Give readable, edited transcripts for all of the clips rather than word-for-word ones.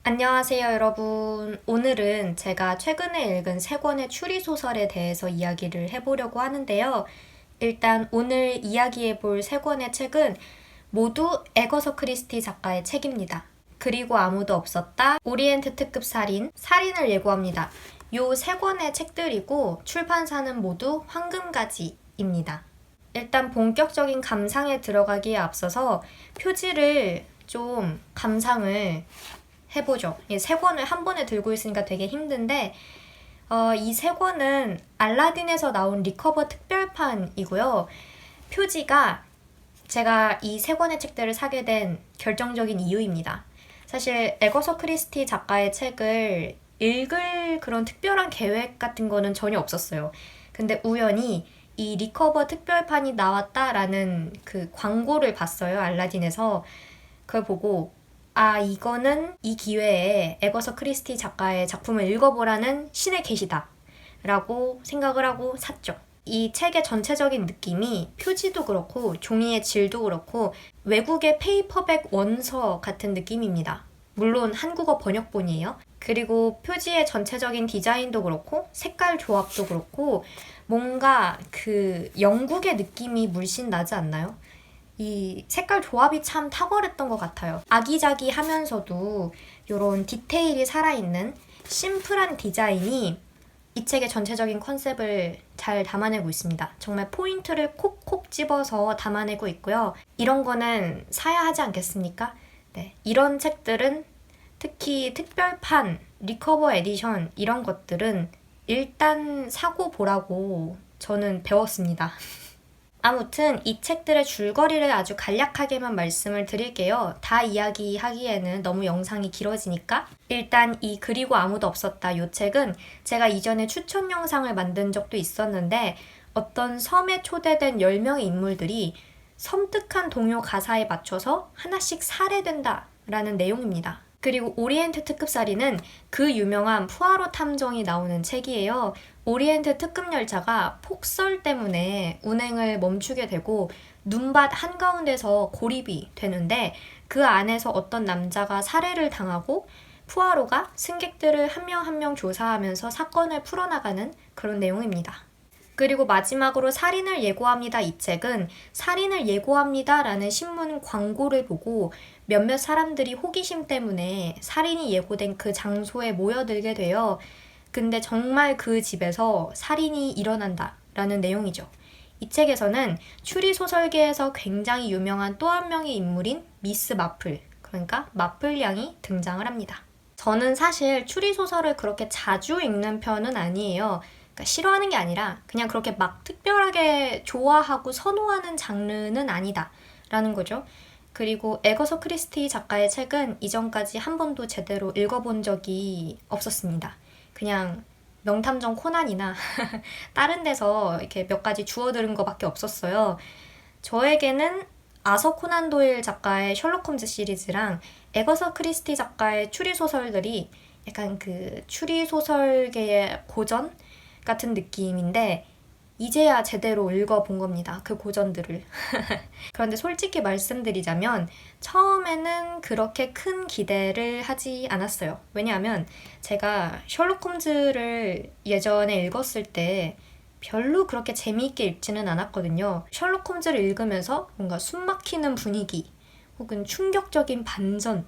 안녕하세요, 여러분. 오늘은 제가 최근에 읽은 3권의 추리소설에 대해서 이야기를 해보려고 하는데요. 일단 오늘 이야기해볼 3권의 책은 모두 애거서 크리스티 작가의 책입니다. 그리고 아무도 없었다, 오리엔트 특급 살인, 살인을 예고합니다. 요 3권의 책들이고 출판사는 모두 황금가지입니다. 일단 본격적인 감상에 들어가기에 앞서서 표지를 좀 감상을 해보죠. 이 3권을 한 번에 들고 있으니까 되게 힘든데 이 3권은 알라딘에서 나온 리커버 특별판이고요. 표지가 제가 이 3권의 책들을 사게 된 결정적인 이유입니다. 사실 애거서 크리스티 작가의 책을 읽을 그런 특별한 계획 같은 거는 전혀 없었어요. 근데 우연히 이 리커버 특별판이 나왔다라는 그 광고를 봤어요. 알라딘에서. 그걸 보고 이거는 이 기회에 애거서 크리스티 작가의 작품을 읽어보라는 신의 계시다 라고 생각을 하고 샀죠. 이 책의 전체적인 느낌이 표지도 그렇고 종이의 질도 그렇고 외국의 페이퍼백 원서 같은 느낌입니다. 물론 한국어 번역본이에요. 그리고 표지의 전체적인 디자인도 그렇고 색깔 조합도 그렇고 뭔가 그 영국의 느낌이 물씬 나지 않나요? 이 색깔 조합이 참 탁월했던 것 같아요. 아기자기하면서도 이런 디테일이 살아있는 심플한 디자인이 이 책의 전체적인 컨셉을 잘 담아내고 있습니다. 정말 포인트를 콕콕 집어서 담아내고 있고요. 이런 거는 사야 하지 않겠습니까? 네, 이런 책들은 특히 특별판, 리커버 에디션 이런 것들은 일단 사고 보라고 저는 배웠습니다. 아무튼 이 책들의 줄거리를 아주 간략하게만 말씀을 드릴게요. 다 이야기하기에는 너무 영상이 길어지니까. 일단 이 그리고 아무도 없었다 이 책은 제가 이전에 추천 영상을 만든 적도 있었는데 어떤 섬에 초대된 10명의 인물들이 섬뜩한 동요 가사에 맞춰서 하나씩 살해된다 라는 내용입니다. 그리고 오리엔트 특급살인은 그 유명한 푸아로 탐정이 나오는 책이에요. 오리엔트 특급 열차가 폭설 때문에 운행을 멈추게 되고 눈밭 한가운데서 고립이 되는데 그 안에서 어떤 남자가 살해를 당하고 푸아로가 승객들을 한 명 한 명 조사하면서 사건을 풀어나가는 그런 내용입니다. 그리고 마지막으로 살인을 예고합니다. 이 책은 살인을 예고합니다 라는 신문 광고를 보고 몇몇 사람들이 호기심 때문에 살인이 예고된 그 장소에 모여들게 돼요. 근데 정말 그 집에서 살인이 일어난다 라는 내용이죠. 이 책에서는 추리소설계에서 굉장히 유명한 또 한 명의 인물인 미스 마플, 그러니까 마플 양이 등장을 합니다. 저는 사실 추리소설을 그렇게 자주 읽는 편은 아니에요. 그러니까 싫어하는 게 아니라 그냥 그렇게 막 특별하게 좋아하고 선호하는 장르는 아니다 라는 거죠. 그리고 애거서 크리스티 작가의 책은 이전까지 한 번도 제대로 읽어본 적이 없었습니다. 그냥 명탐정 코난이나 다른 데서 이렇게 몇 가지 주워들은 것밖에 없었어요. 저에게는 아서 코난 도일 작가의 셜록 홈즈 시리즈랑 애거서 크리스티 작가의 추리소설들이 약간 그 추리소설계의 고전 같은 느낌인데 이제야 제대로 읽어본 겁니다. 그 고전들을. 그런데 솔직히 말씀드리자면 처음에는 그렇게 큰 기대를 하지 않았어요. 왜냐하면 제가 셜록 홈즈를 예전에 읽었을 때 별로 그렇게 재미있게 읽지는 않았거든요. 셜록 홈즈를 읽으면서 뭔가 숨막히는 분위기 혹은 충격적인 반전,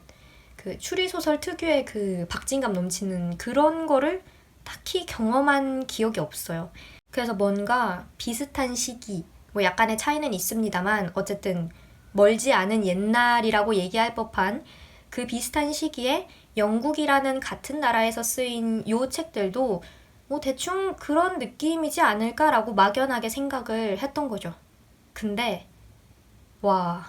그 추리소설 특유의 그 박진감 넘치는 그런 거를 딱히 경험한 기억이 없어요. 그래서 뭔가 비슷한 시기, 뭐 약간의 차이는 있습니다만 어쨌든 멀지 않은 옛날이라고 얘기할 법한 그 비슷한 시기에 영국이라는 같은 나라에서 쓰인 요 책들도 뭐 대충 그런 느낌이지 않을까라고 막연하게 생각을 했던 거죠. 근데 와,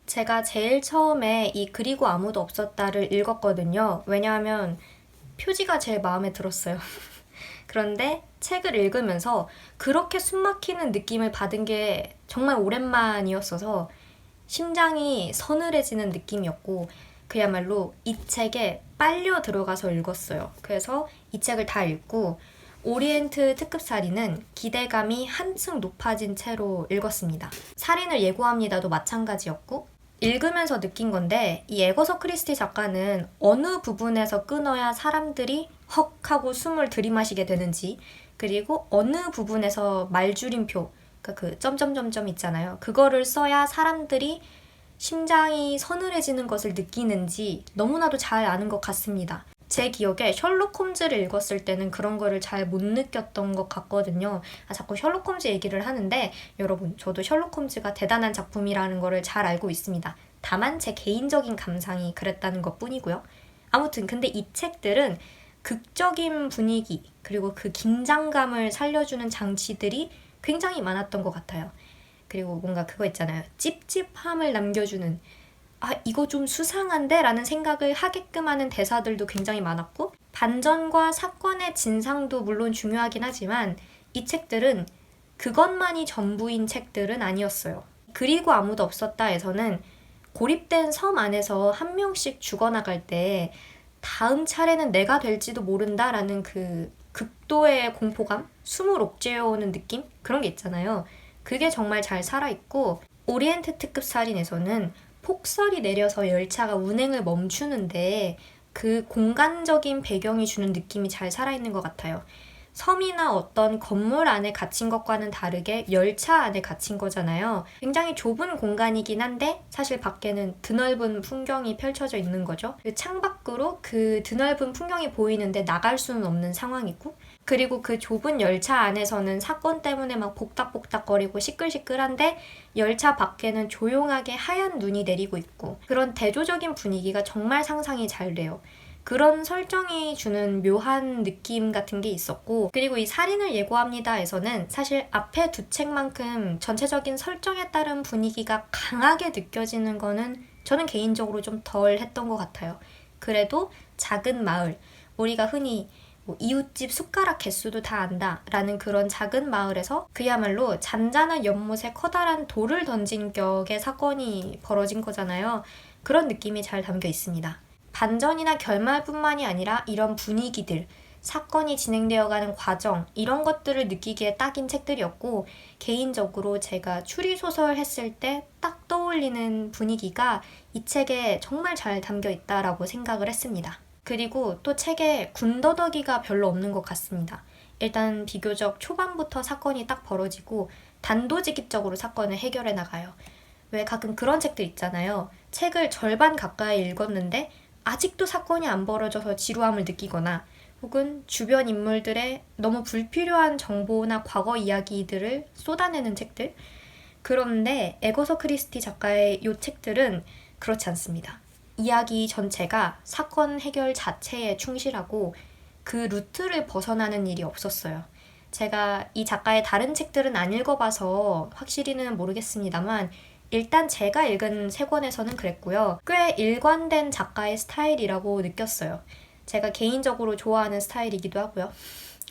제가 제일 처음에 이 그리고 아무도 없었다를 읽었거든요. 왜냐하면 표지가 제일 마음에 들었어요. 그런데 책을 읽으면서 그렇게 숨막히는 느낌을 받은 게 정말 오랜만이었어서 심장이 서늘해지는 느낌이었고 그야말로 이 책에 빨려 들어가서 읽었어요. 그래서 이 책을 다 읽고 오리엔트 특급살인은 기대감이 한층 높아진 채로 읽었습니다. 살인을 예고합니다도 마찬가지였고 읽으면서 느낀 건데 이 에거서 크리스티 작가는 어느 부분에서 끊어야 사람들이 헉 하고 숨을 들이마시게 되는지, 그리고 어느 부분에서 말줄임표, 그러니까 그 점점점점 있잖아요. 그거를 써야 사람들이 심장이 서늘해지는 것을 느끼는지 너무나도 잘 아는 것 같습니다. 제 기억에 셜록 홈즈를 읽었을 때는 그런 거를 잘 못 느꼈던 것 같거든요. 자꾸 셜록 홈즈 얘기를 하는데 여러분, 저도 셜록 홈즈가 대단한 작품이라는 거를 잘 알고 있습니다. 다만 제 개인적인 감상이 그랬다는 것 뿐이고요. 아무튼 근데 이 책들은 극적인 분위기 그리고 그 긴장감을 살려주는 장치들이 굉장히 많았던 것 같아요. 그리고 뭔가 그거 있잖아요. 찝찝함을 남겨주는, 이거 좀 수상한데? 라는 생각을 하게끔 하는 대사들도 굉장히 많았고, 반전과 사건의 진상도 물론 중요하긴 하지만 이 책들은 그것만이 전부인 책들은 아니었어요. 그리고 아무도 없었다에서는 고립된 섬 안에서 한 명씩 죽어나갈 때 다음 차례는 내가 될지도 모른다라는 그 극도의 공포감? 숨을 옥죄어오는 느낌? 그런 게 있잖아요. 그게 정말 잘 살아있고, 오리엔트 특급 살인에서는 폭설이 내려서 열차가 운행을 멈추는데 그 공간적인 배경이 주는 느낌이 잘 살아있는 것 같아요. 섬이나 어떤 건물 안에 갇힌 것과는 다르게 열차 안에 갇힌 거잖아요. 굉장히 좁은 공간이긴 한데 사실 밖에는 드넓은 풍경이 펼쳐져 있는 거죠. 그 창밖으로 그 드넓은 풍경이 보이는데 나갈 수는 없는 상황이고, 그리고 그 좁은 열차 안에서는 사건 때문에 막 복닥복닥거리고 시끌시끌한데 열차 밖에는 조용하게 하얀 눈이 내리고 있고, 그런 대조적인 분위기가 정말 상상이 잘 돼요. 그런 설정이 주는 묘한 느낌 같은 게 있었고, 그리고 이 살인을 예고합니다에서는 사실 앞에 두 책만큼 전체적인 설정에 따른 분위기가 강하게 느껴지는 거는 저는 개인적으로 좀 덜 했던 것 같아요. 그래도 작은 마을, 우리가 흔히 이웃집 숟가락 개수도 다 안다 라는 그런 작은 마을에서 그야말로 잔잔한 연못에 커다란 돌을 던진 격의 사건이 벌어진 거잖아요. 그런 느낌이 잘 담겨 있습니다. 반전이나 결말뿐만이 아니라 이런 분위기들, 사건이 진행되어가는 과정, 이런 것들을 느끼기에 딱인 책들이었고, 개인적으로 제가 추리소설 했을 때 딱 떠올리는 분위기가 이 책에 정말 잘 담겨 있다라고 생각을 했습니다. 그리고 또 책에 군더더기가 별로 없는 것 같습니다. 일단 비교적 초반부터 사건이 딱 벌어지고 단도직입적으로 사건을 해결해 나가요. 왜 가끔 그런 책들 있잖아요. 책을 절반 가까이 읽었는데 아직도 사건이 안 벌어져서 지루함을 느끼거나, 혹은 주변 인물들의 너무 불필요한 정보나 과거 이야기들을 쏟아내는 책들. 그런데 에거서 크리스티 작가의 이 책들은 그렇지 않습니다. 이야기 전체가 사건 해결 자체에 충실하고 그 루트를 벗어나는 일이 없었어요. 제가 이 작가의 다른 책들은 안 읽어봐서 확실히는 모르겠습니다만 일단 제가 읽은 세 권에서는 그랬고요. 꽤 일관된 작가의 스타일이라고 느꼈어요. 제가 개인적으로 좋아하는 스타일이기도 하고요.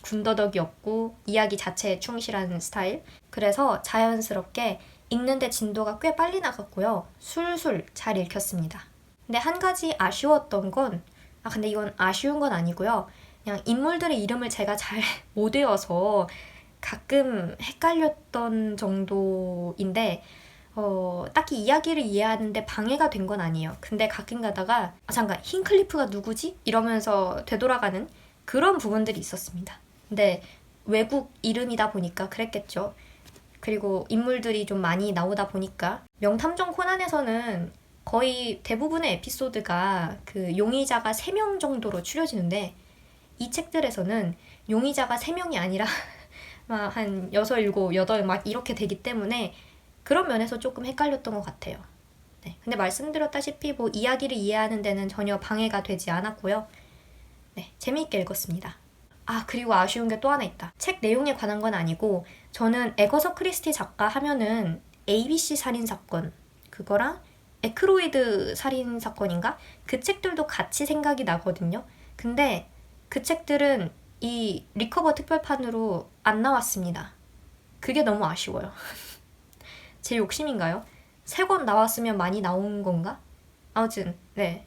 군더더기 없고 이야기 자체에 충실한 스타일. 그래서 자연스럽게 읽는데 진도가 꽤 빨리 나갔고요. 술술 잘 읽혔습니다. 근데 한 가지 아쉬웠던 건, 근데 이건 아쉬운 건 아니고요. 그냥 인물들의 이름을 제가 잘 못 외워서 가끔 헷갈렸던 정도인데, 딱히 이야기를 이해하는데 방해가 된 건 아니에요. 근데 가끔 가다가 잠깐 힌클리프가 누구지? 이러면서 되돌아가는 그런 부분들이 있었습니다. 근데 외국 이름이다 보니까 그랬겠죠. 그리고 인물들이 좀 많이 나오다 보니까 명탐정 코난에서는 거의 대부분의 에피소드가 그 용의자가 3명 정도로 추려지는데 이 책들에서는 용의자가 3명이 아니라 막 한 6, 7, 8 막 이렇게 되기 때문에 그런 면에서 조금 헷갈렸던 것 같아요. 네, 근데 말씀드렸다시피 이야기를 이해하는 데는 전혀 방해가 되지 않았고요. 네, 재미있게 읽었습니다. 그리고 아쉬운 게 또 하나 있다. 책 내용에 관한 건 아니고 저는 에거서 크리스티 작가 하면은 ABC 살인사건, 그거랑 에크로이드 살인사건인가? 그 책들도 같이 생각이 나거든요. 근데 그 책들은 이 리커버 특별판으로 안 나왔습니다. 그게 너무 아쉬워요. 제 욕심인가요? 3권 나왔으면 많이 나온 건가? 아무튼 네,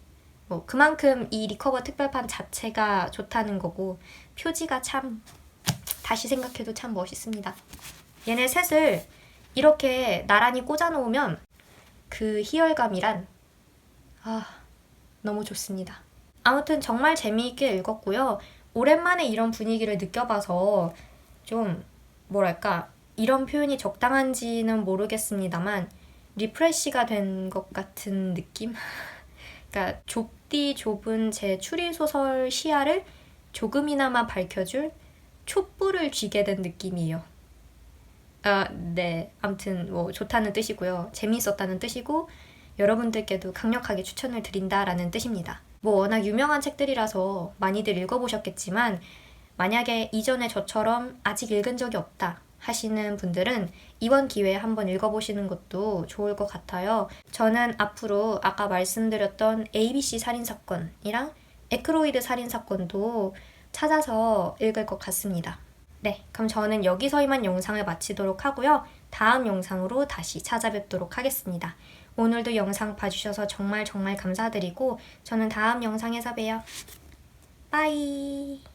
그만큼 이 리커버 특별판 자체가 좋다는 거고, 표지가 참 다시 생각해도 참 멋있습니다. 얘네 셋을 이렇게 나란히 꽂아놓으면 그 희열감이란 너무 좋습니다. 아무튼 정말 재미있게 읽었고요. 오랜만에 이런 분위기를 느껴봐서 좀 뭐랄까 이런 표현이 적당한지는 모르겠습니다만 리프레시가 된 것 같은 느낌? 그러니까 좁디 좁은 제 추리소설 시야를 조금이나마 밝혀줄 촛불을 쥐게 된 느낌이에요. 네. 아무튼 뭐 좋다는 뜻이고요. 재미있었다는 뜻이고 여러분들께도 강력하게 추천을 드린다라는 뜻입니다. 뭐 워낙 유명한 책들이라서 많이들 읽어보셨겠지만 만약에 이전에 저처럼 아직 읽은 적이 없다 하시는 분들은 이번 기회에 한번 읽어보시는 것도 좋을 것 같아요. 저는 앞으로 아까 말씀드렸던 ABC 살인사건이랑 에크로이드 살인사건도 찾아서 읽을 것 같습니다. 네, 그럼 저는 여기서 이만 영상을 마치도록 하고요. 다음 영상으로 다시 찾아뵙도록 하겠습니다. 오늘도 영상 봐주셔서 정말 감사드리고 저는 다음 영상에서 봬요. 빠이.